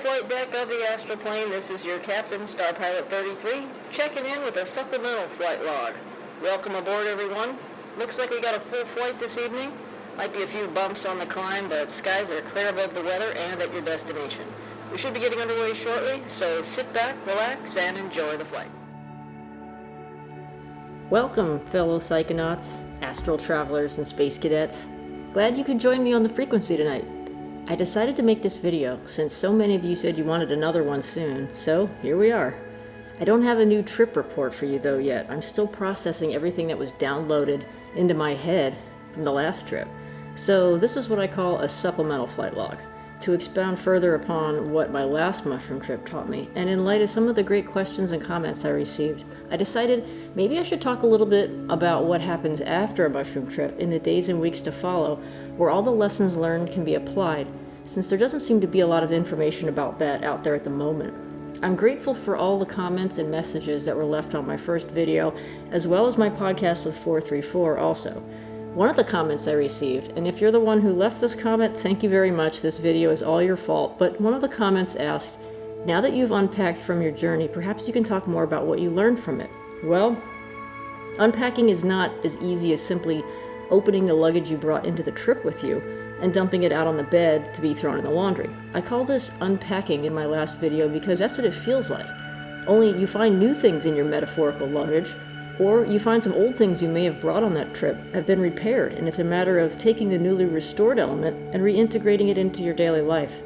flight deck of the astroplane, this is your captain, Starpilot33, checking in with a supplemental flight log. Welcome aboard, everyone. Looks like we got a full flight this evening. Might be a few bumps on the climb, but skies are clear above the weather and at your destination. We should be getting underway shortly, so sit back, relax, and enjoy the flight. Welcome, fellow psychonauts, astral travelers, and space cadets. Glad you could join me on the frequency tonight. I decided to make this video since so many of you said you wanted another one soon, so here we are. I don't have a new trip report for you though yet. I'm still processing everything that was downloaded into my head from the last trip. So this is what I call a supplemental flight log, to expound further upon what my last mushroom trip taught me, and in light of some of the great questions and comments I received, I decided maybe I should talk a little bit about what happens after a mushroom trip in the days and weeks to follow, where all the lessons learned can be applied, since there doesn't seem to be a lot of information about that out there at the moment. I'm grateful for all the comments and messages that were left on my first video, as well as my podcast with 434 also. One of the comments I received, and if you're the one who left this comment, thank you very much, this video is all your fault, but one of the comments asked, now that you've unpacked from your journey, perhaps you can talk more about what you learned from it. Well, unpacking is not as easy as simply opening the luggage you brought into the trip with you and dumping it out on the bed to be thrown in the laundry. I call this unpacking in my last video because that's what it feels like. Only you find new things in your metaphorical luggage, or you find some old things you may have brought on that trip have been repaired, and it's a matter of taking the newly restored element and reintegrating it into your daily life.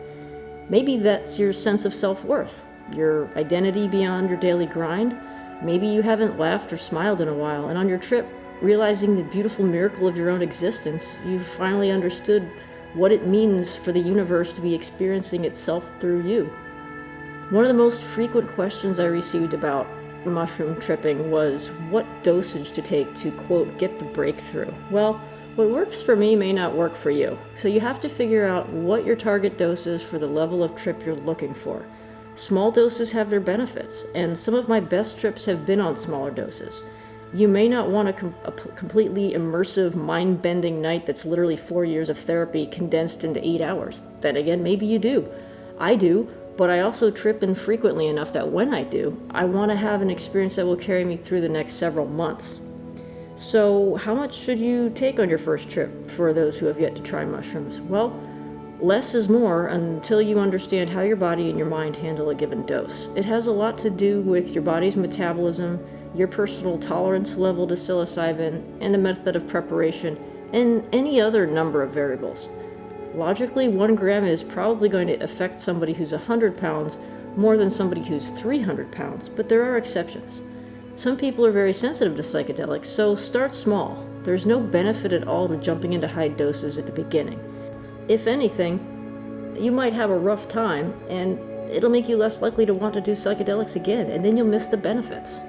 Maybe that's your sense of self-worth, your identity beyond your daily grind. Maybe you haven't laughed or smiled in a while, and on your trip, realizing the beautiful miracle of your own existence, you've finally understood what it means for the universe to be experiencing itself through you. One of the most frequent questions I received about mushroom tripping was what dosage to take to, quote, get the breakthrough. Well, what works for me may not work for you, so you have to figure out what your target dose is for the level of trip you're looking for. Small doses have their benefits, and some of my best trips have been on smaller doses. You may not want a completely immersive, mind-bending night that's literally 4 years of therapy condensed into 8 hours. Then again, maybe you do. I do, but I also trip infrequently enough that when I do, I want to have an experience that will carry me through the next several months. So how much should you take on your first trip for those who have yet to try mushrooms? Well, less is more until you understand how your body and your mind handle a given dose. It has a lot to do with your body's metabolism, your personal tolerance level to psilocybin, and the method of preparation, and any other number of variables. Logically, 1 gram is probably going to affect somebody who's 100 pounds more than somebody who's 300 pounds, but there are exceptions. Some people are very sensitive to psychedelics, so start small. There's no benefit at all to jumping into high doses at the beginning. If anything, you might have a rough time, and it'll make you less likely to want to do psychedelics again, and then you'll miss the benefits.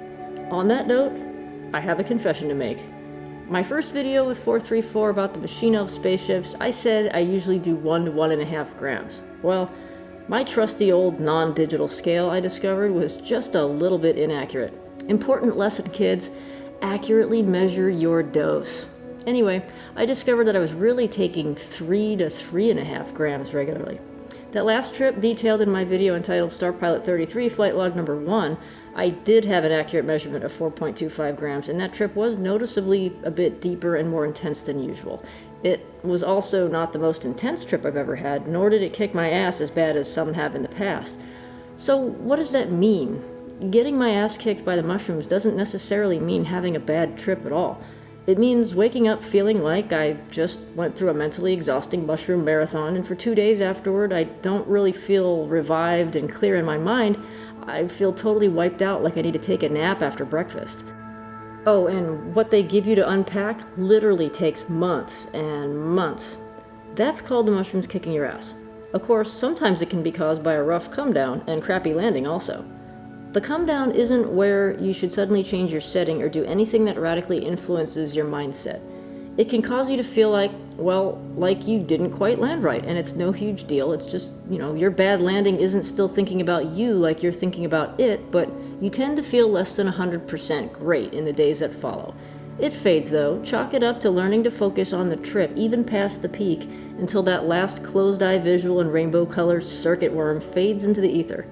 On that note, I have a confession to make. My first video with 434 about the machine elf spaceships, I said I usually do 1 to 1.5 grams. Well, my trusty old non-digital scale I discovered was just a little bit inaccurate. Important lesson, kids, accurately measure your dose. Anyway, I discovered that I was really taking 3 to 3.5 grams regularly. That last trip detailed in my video entitled Starpilot33 Flight Log number 1, I did have an accurate measurement of 4.25 grams, and that trip was noticeably a bit deeper and more intense than usual. It was also not the most intense trip I've ever had, nor did it kick my ass as bad as some have in the past. So what does that mean? Getting my ass kicked by the mushrooms doesn't necessarily mean having a bad trip at all. It means waking up feeling like I just went through a mentally exhausting mushroom marathon, and for 2 days afterward I don't really feel revived and clear in my mind. I feel totally wiped out, like I need to take a nap after breakfast. Oh, and what they give you to unpack literally takes months and months. That's called the mushrooms kicking your ass. Of course, sometimes it can be caused by a rough come down and crappy landing also. The come down isn't where you should suddenly change your setting or do anything that radically influences your mindset. It can cause you to feel like, well, like you didn't quite land right, and it's no huge deal. It's just, your bad landing isn't still thinking about you like you're thinking about it, but you tend to feel less than 100% great in the days that follow. It fades though. Chalk it up to learning to focus on the trip, even past the peak, until that last closed-eye visual and rainbow-colored circuit worm fades into the ether.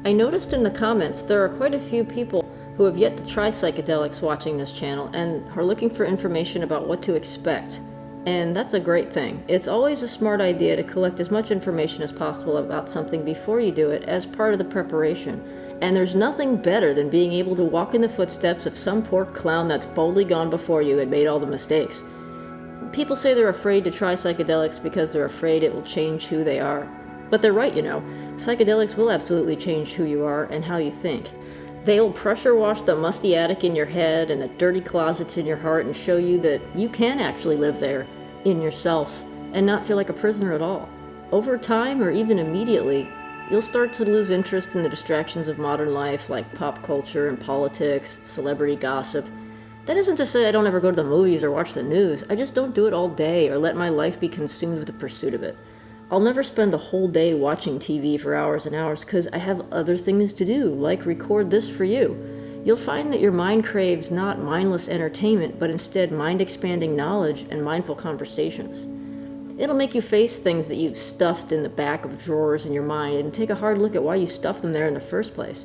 I noticed in the comments there are quite a few people who have yet to try psychedelics watching this channel and are looking for information about what to expect. And that's a great thing. It's always a smart idea to collect as much information as possible about something before you do it as part of the preparation. And there's nothing better than being able to walk in the footsteps of some poor clown that's boldly gone before you and made all the mistakes. People say they're afraid to try psychedelics because they're afraid it will change who they are. But they're right, you know. Psychedelics will absolutely change who you are and how you think. They'll pressure wash the musty attic in your head and the dirty closets in your heart and show you that you can actually live there, in yourself, and not feel like a prisoner at all. Over time, or even immediately, you'll start to lose interest in the distractions of modern life like pop culture and politics, celebrity gossip. That isn't to say I don't ever go to the movies or watch the news. I just don't do it all day or let my life be consumed with the pursuit of it. I'll never spend a whole day watching TV for hours and hours because I have other things to do, like record this for you. You'll find that your mind craves not mindless entertainment, but instead mind-expanding knowledge and mindful conversations. It'll make you face things that you've stuffed in the back of drawers in your mind and take a hard look at why you stuffed them there in the first place.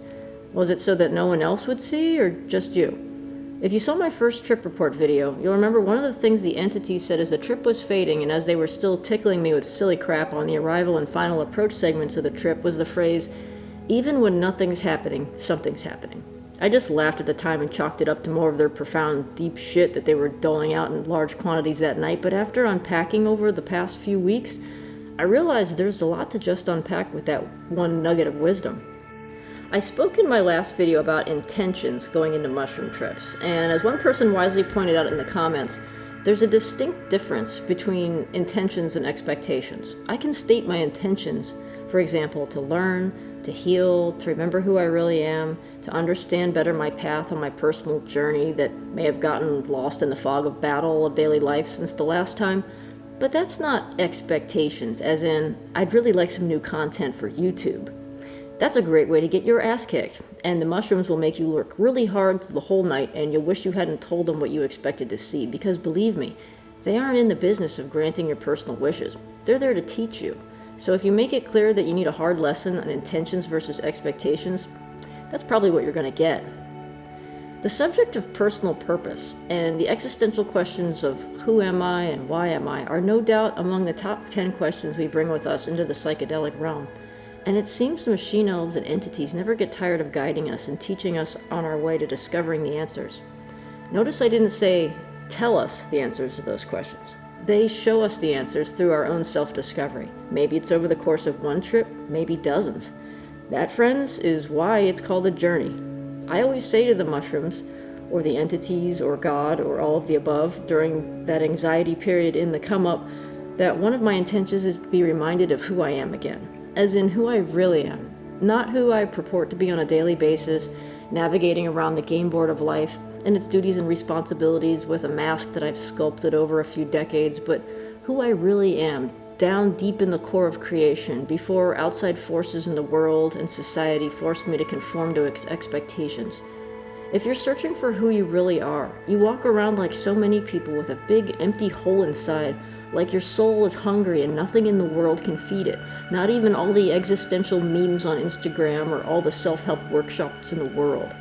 Was it so that no one else would see, or just you? If you saw my first trip report video, you'll remember one of the things the entities said as the trip was fading and as they were still tickling me with silly crap on the arrival and final approach segments of the trip was the phrase, "Even when nothing's happening, something's happening." I just laughed at the time and chalked it up to more of their profound, deep shit that they were doling out in large quantities that night, but after unpacking over the past few weeks, I realized there's a lot to just unpack with that one nugget of wisdom. I spoke in my last video about intentions going into mushroom trips, and as one person wisely pointed out in the comments, there's a distinct difference between intentions and expectations. I can state my intentions, for example, to learn, to heal, to remember who I really am, to understand better my path on my personal journey that may have gotten lost in the fog of battle of daily life since the last time. But that's not expectations, as in, I'd really like some new content for YouTube. That's a great way to get your ass kicked, and the mushrooms will make you work really hard the whole night and you'll wish you hadn't told them what you expected to see, because believe me, they aren't in the business of granting your personal wishes. They're there to teach you. So if you make it clear that you need a hard lesson on intentions versus expectations, that's probably what you're going to get. The subject of personal purpose and the existential questions of who am I and why am I are no doubt among the top 10 questions we bring with us into the psychedelic realm. And it seems the machine elves and entities never get tired of guiding us and teaching us on our way to discovering the answers. Notice I didn't say, tell us the answers to those questions. They show us the answers through our own self-discovery. Maybe it's over the course of one trip, maybe dozens. That, friends, is why it's called a journey. I always say to the mushrooms, or the entities, or God, or all of the above, during that anxiety period in the come-up, that one of my intentions is to be reminded of who I am again. As in who I really am, not who I purport to be on a daily basis, navigating around the game board of life and its duties and responsibilities with a mask that I've sculpted over a few decades, but who I really am, down deep in the core of creation, before outside forces in the world and society forced me to conform to expectations. If you're searching for who you really are, you walk around like so many people with a big empty hole inside, like your soul is hungry and nothing in the world can feed it, not even all the existential memes on Instagram or all the self-help workshops in the world.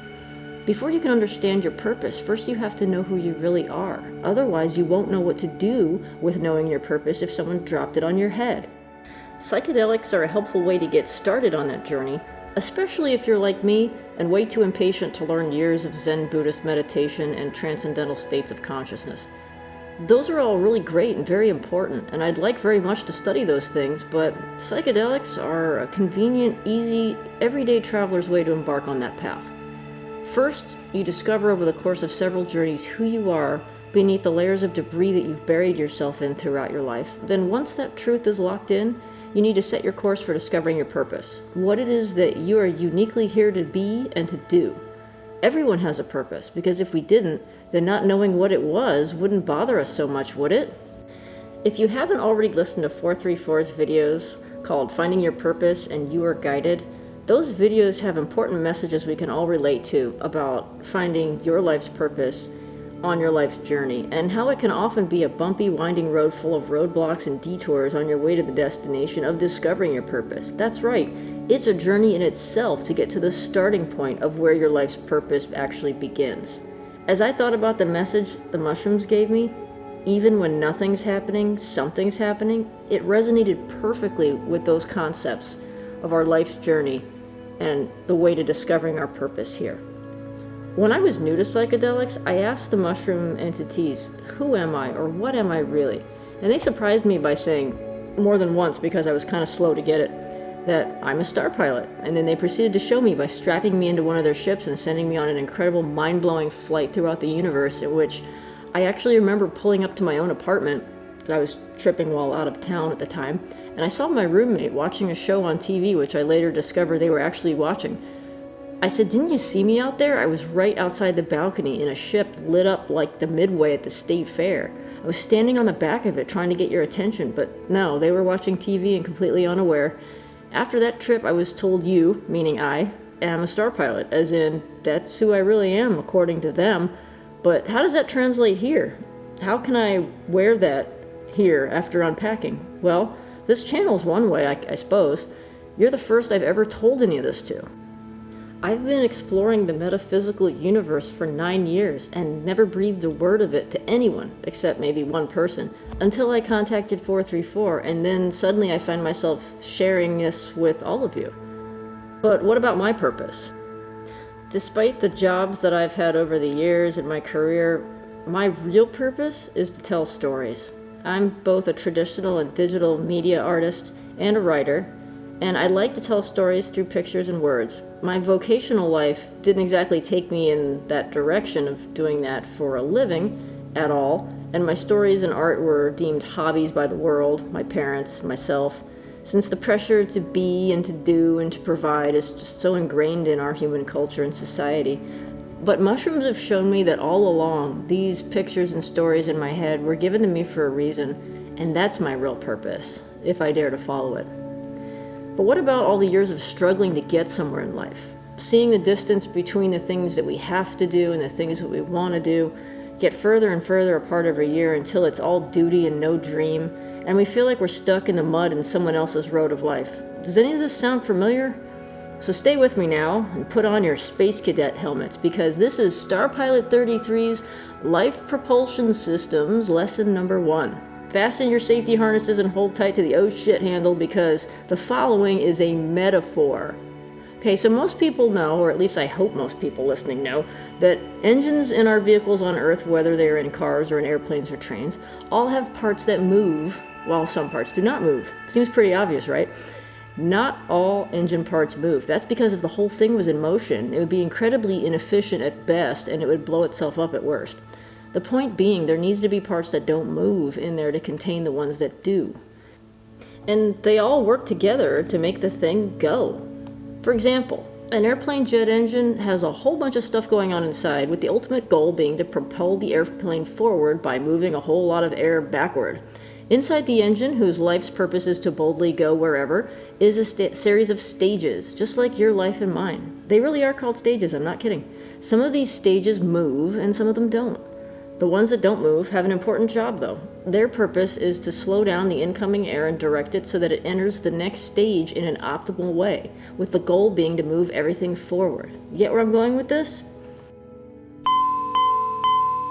Before you can understand your purpose, first you have to know who you really are. Otherwise, you won't know what to do with knowing your purpose if someone dropped it on your head. Psychedelics are a helpful way to get started on that journey, especially if you're like me and way too impatient to learn years of Zen Buddhist meditation and transcendental states of consciousness. Those are all really great and very important, and I'd like very much to study those things, but psychedelics are a convenient, easy, everyday traveler's way to embark on that path. First, you discover over the course of several journeys who you are beneath the layers of debris that you've buried yourself in throughout your life. Then once that truth is locked in, you need to set your course for discovering your purpose, what it is that you are uniquely here to be and to do. Everyone has a purpose, because if we didn't, then not knowing what it was wouldn't bother us so much, would it? If you haven't already listened to 434's videos called Finding Your Purpose and You Are Guided, those videos have important messages we can all relate to about finding your life's purpose, on your life's journey, and how it can often be a bumpy, winding road full of roadblocks and detours on your way to the destination of discovering your purpose. That's right, it's a journey in itself to get to the starting point of where your life's purpose actually begins. As I thought about the message the mushrooms gave me, even when nothing's happening, something's happening, it resonated perfectly with those concepts of our life's journey and the way to discovering our purpose here. When I was new to psychedelics, I asked the mushroom entities, who am I, or what am I really? And they surprised me by saying, more than once because I was kind of slow to get it, that I'm a star pilot. And then they proceeded to show me by strapping me into one of their ships and sending me on an incredible, mind-blowing flight throughout the universe, in which I actually remember pulling up to my own apartment. I was tripping while out of town at the time, and I saw my roommate watching a show on TV, which I later discovered they were actually watching. I said, "Didn't you see me out there? I was right outside the balcony in a ship lit up like the Midway at the state fair. I was standing on the back of it trying to get your attention, but no, they were watching TV and completely unaware." After that trip, I was told you, meaning I, am a star pilot, as in, that's who I really am according to them. But how does that translate here? How can I wear that here after unpacking? Well, this channel's one way, I suppose. You're the first I've ever told any of this to. I've been exploring the metaphysical universe for 9 years and never breathed a word of it to anyone, except maybe one person, until I contacted 434, and then suddenly I find myself sharing this with all of you. But what about my purpose? Despite the jobs that I've had over the years in my career, my real purpose is to tell stories. I'm both a traditional and digital media artist and a writer, and I like to tell stories through pictures and words. My vocational life didn't exactly take me in that direction of doing that for a living at all, and my stories and art were deemed hobbies by the world, my parents, myself, since the pressure to be and to do and to provide is just so ingrained in our human culture and society. But mushrooms have shown me that all along, these pictures and stories in my head were given to me for a reason, and that's my real purpose, if I dare to follow it. But what about all the years of struggling to get somewhere in life? Seeing the distance between the things that we have to do and the things that we want to do get further and further apart every year until it's all duty and no dream, and we feel like we're stuck in the mud in someone else's road of life. Does any of this sound familiar? So stay with me now and put on your Space Cadet helmets, because this is Starpilot33's Life Propulsion Systems Lesson Number 1. Fasten your safety harnesses and hold tight to the oh shit handle, because the following is a metaphor. Okay, so most people know, or at least I hope most people listening know, that engines in our vehicles on Earth, whether they're in cars or in airplanes or trains, all have parts that move, while some parts do not move. Seems pretty obvious, right? Not all engine parts move. That's because if the whole thing was in motion, it would be incredibly inefficient at best, and it would blow itself up at worst. The point being, there needs to be parts that don't move in there to contain the ones that do. And they all work together to make the thing go. For example, an airplane jet engine has a whole bunch of stuff going on inside, with the ultimate goal being to propel the airplane forward by moving a whole lot of air backward. Inside the engine, whose life's purpose is to boldly go wherever, is a series of stages, just like your life and mine. They really are called stages, I'm not kidding. Some of these stages move, and some of them don't. The ones that don't move have an important job, though. Their purpose is to slow down the incoming air and direct it so that it enters the next stage in an optimal way, with the goal being to move everything forward. You get where I'm going with this?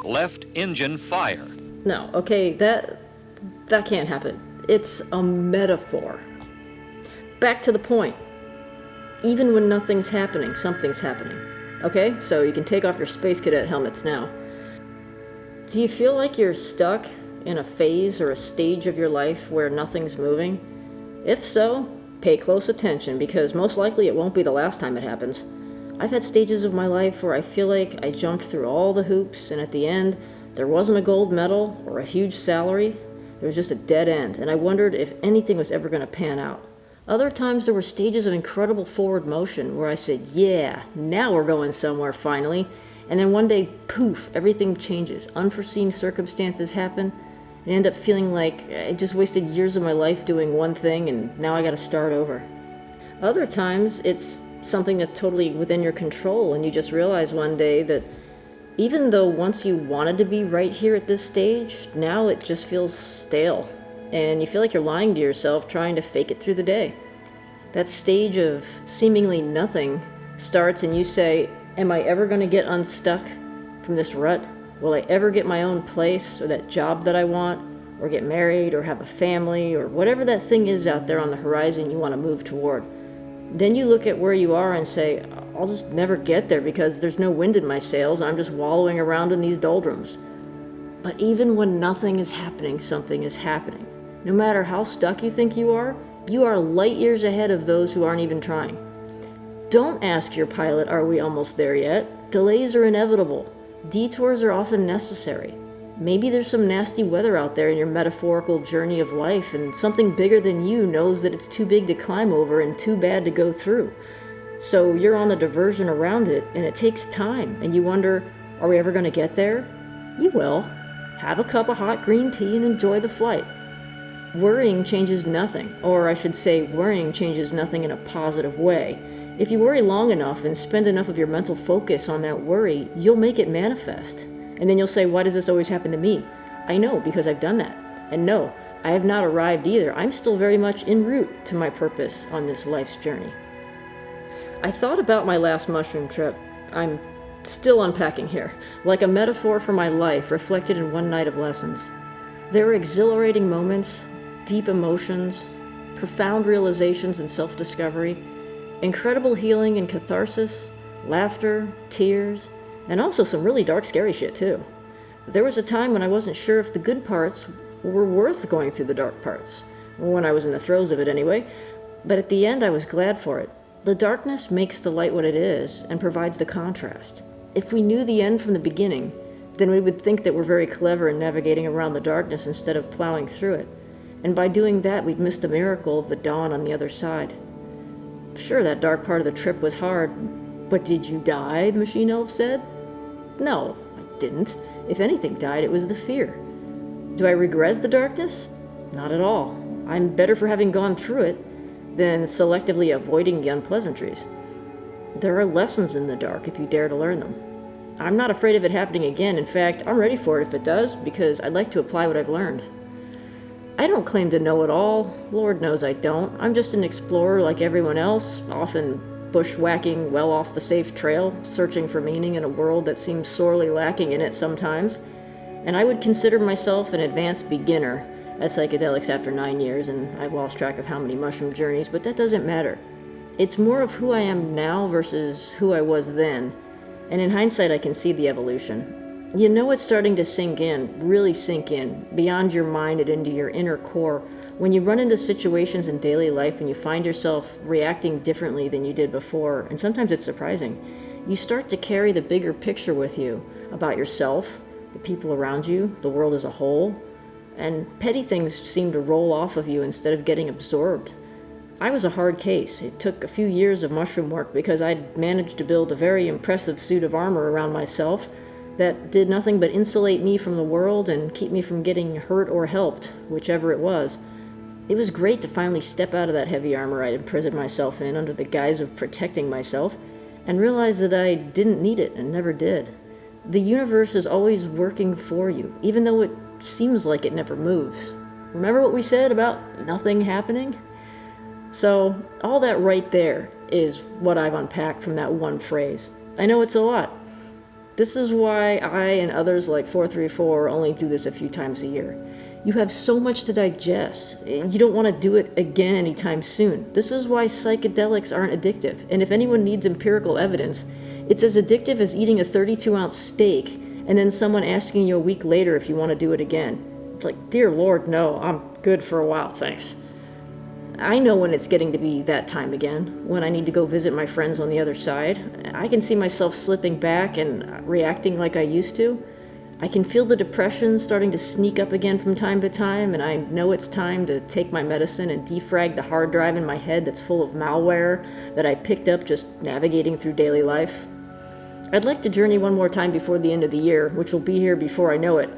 Left engine fire. No, okay, that can't happen. It's a metaphor. Back to the point. Even when nothing's happening, something's happening. Okay, so you can take off your Space Cadet helmets now. Do you feel like you're stuck in a phase or a stage of your life where nothing's moving? If so, pay close attention, because most likely it won't be the last time it happens. I've had stages of my life where I feel like I jumped through all the hoops, and at the end, there wasn't a gold medal or a huge salary. There was just a dead end, and I wondered if anything was ever going to pan out. Other times there were stages of incredible forward motion where I said, yeah, now we're going somewhere finally. And then one day, poof, everything changes. Unforeseen circumstances happen, and I end up feeling like I just wasted years of my life doing one thing, and now I gotta start over. Other times, it's something that's totally within your control, and you just realize one day that Even though once you wanted to be right here at this stage, now it just feels stale. And you feel like you're lying to yourself trying to fake it through the day. That stage of seemingly nothing starts and you say, am I ever going to get unstuck from this rut? Will I ever get my own place or that job that I want, or get married or have a family, or whatever that thing is out there on the horizon you want to move toward? Then you look at where you are and say, I'll just never get there because there's no wind in my sails and I'm just wallowing around in these doldrums. But even when nothing is happening, something is happening. No matter how stuck you think you are light years ahead of those who aren't even trying. Don't ask your pilot, are we almost there yet? Delays are inevitable. Detours are often necessary. Maybe there's some nasty weather out there in your metaphorical journey of life, and something bigger than you knows that it's too big to climb over and too bad to go through. So you're on the diversion around it, and it takes time, and you wonder, are we ever going to get there? You will. Have a cup of hot green tea and enjoy the flight. Worrying changes nothing, or I should say worrying changes nothing in a positive way. If you worry long enough and spend enough of your mental focus on that worry, you'll make it manifest. And then you'll say, why does this always happen to me? I know, because I've done that. And no, I have not arrived either. I'm still very much en route to my purpose on this life's journey. I thought about my last mushroom trip. I'm still unpacking here, like a metaphor for my life reflected in one night of lessons. There were exhilarating moments, deep emotions, profound realizations and self-discovery, incredible healing and catharsis, laughter, tears, and also some really dark, scary shit too. There was a time when I wasn't sure if the good parts were worth going through the dark parts, when I was in the throes of it anyway, but at the end I was glad for it. The darkness makes the light what it is and provides the contrast. If we knew the end from the beginning, then we would think that we're very clever in navigating around the darkness instead of plowing through it. And by doing that, we'd miss the miracle of the dawn on the other side. Sure, that dark part of the trip was hard, but did you die? The machine elf said. No, I didn't. If anything died, it was the fear. Do I regret the darkness? Not at all. I'm better for having gone through it than selectively avoiding the unpleasantries. There are lessons in the dark if you dare to learn them. I'm not afraid of it happening again. In fact, I'm ready for it if it does, because I'd like to apply what I've learned. I don't claim to know it all. Lord knows I don't. I'm just an explorer like everyone else, often bushwhacking well off the safe trail, searching for meaning in a world that seems sorely lacking in it sometimes. And I would consider myself an advanced beginner at psychedelics after 9 years, and I've lost track of how many mushroom journeys, but that doesn't matter. It's more of who I am now versus who I was then, and in hindsight I can see the evolution. You know it's starting to sink in, really sink in, beyond your mind and into your inner core, when you run into situations in daily life and you find yourself reacting differently than you did before, and sometimes it's surprising. You start to carry the bigger picture with you about yourself, the people around you, the world as a whole, and petty things seem to roll off of you instead of getting absorbed. I was a hard case. It took a few years of mushroom work because I'd managed to build a very impressive suit of armor around myself that did nothing but insulate me from the world and keep me from getting hurt or helped, whichever it was. It was great to finally step out of that heavy armor I'd imprisoned myself in under the guise of protecting myself and realize that I didn't need it and never did. The universe is always working for you, even though it seems like it never moves. Remember what we said about nothing happening? So, all that right there is what I've unpacked from that one phrase. I know it's a lot. This is why I and others like 434 only do this a few times a year. You have so much to digest, and you don't want to do it again anytime soon. This is why psychedelics aren't addictive, and if anyone needs empirical evidence, it's as addictive as eating a 32-ounce steak and then someone asking you a week later if you want to do it again. It's like, dear Lord, no, I'm good for a while, thanks. I know when it's getting to be that time again, when I need to go visit my friends on the other side. I can see myself slipping back and reacting like I used to. I can feel the depression starting to sneak up again from time to time, and I know it's time to take my medicine and defrag the hard drive in my head that's full of malware that I picked up just navigating through daily life. I'd like to journey one more time before the end of the year, which will be here before I know it.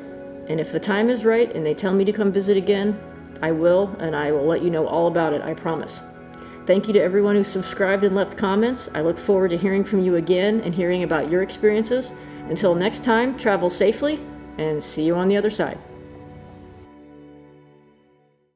And if the time is right and they tell me to come visit again, I will, and I will let you know all about it, I promise. Thank you to everyone who subscribed and left comments. I look forward to hearing from you again and hearing about your experiences. Until next time, travel safely, and see you on the other side.